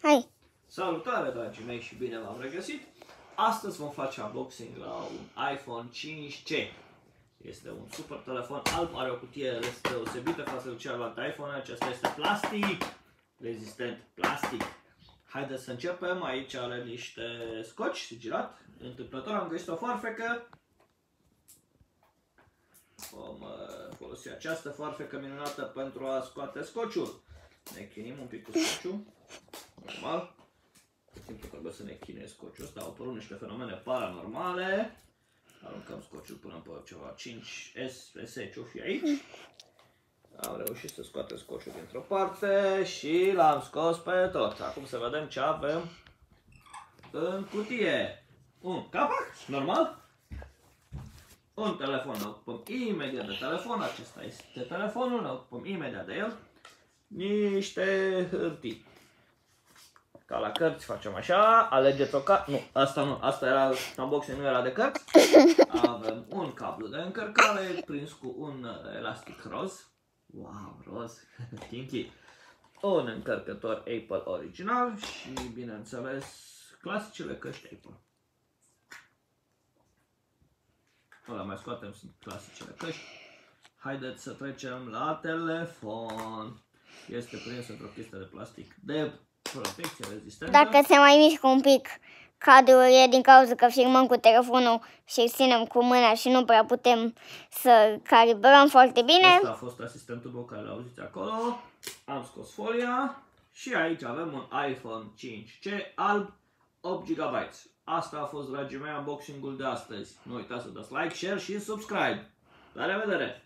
Hai! Salutare, dragii mei, și bine v-am regăsit! Astăzi vom face unboxing la un iPhone 5C. Este un super telefon alb, are o cutie deosebită față de celelalte iPhone. Acesta este plastic, rezistent plastic. Haideți să începem. Aici are niște scoci sigilat. Întâmplător am găsit o foarfecă. Vom folosi această foarfecă minunată pentru a scoate scociul. Ne chinim un pic cu scociul, normal. Tot timpul trebuie să ne chinuie scociul ăsta. Au apărut niște fenomene paranormale. Aruncăm scociul până pe ceva 5S, ce-o fi aici. Am reușit să scoatem scociul dintr-o parte și l-am scos pe tot. Acum să vedem ce avem în cutie. Un capac, normal. Un telefon, ne ocupăm imediat de telefon. Acesta este telefonul, ne ocupăm imediat de el. Niște hârtii. Ca la cărți facem așa, alegeți o carte. Nu, asta nu, asta era unboxing, nu era de cărți. Avem un cablu de încărcare prins cu un elastic roz. Wow, roz, kinky. Un încărcător Apple original și, bineînțeles, clasicele căști Apple. Ăla mai scoatem, sunt clasicele căști. Haideți să trecem la telefon. Este prins într-o chestie de plastic de protecție rezistentă. Dacă se mai mișcă un pic cadrul, e din cauza că filmăm cu telefonul și îl ținem cu mâna și nu prea putem să calibrăm foarte bine. Asta a fost asistentul meu care l-auziți acolo. Am scos folia și aici avem un iPhone 5C alb, 8 GB. Asta a fost, dragii mei, unboxing-ul de astăzi. Nu uitați să dați like, share și subscribe. La revedere!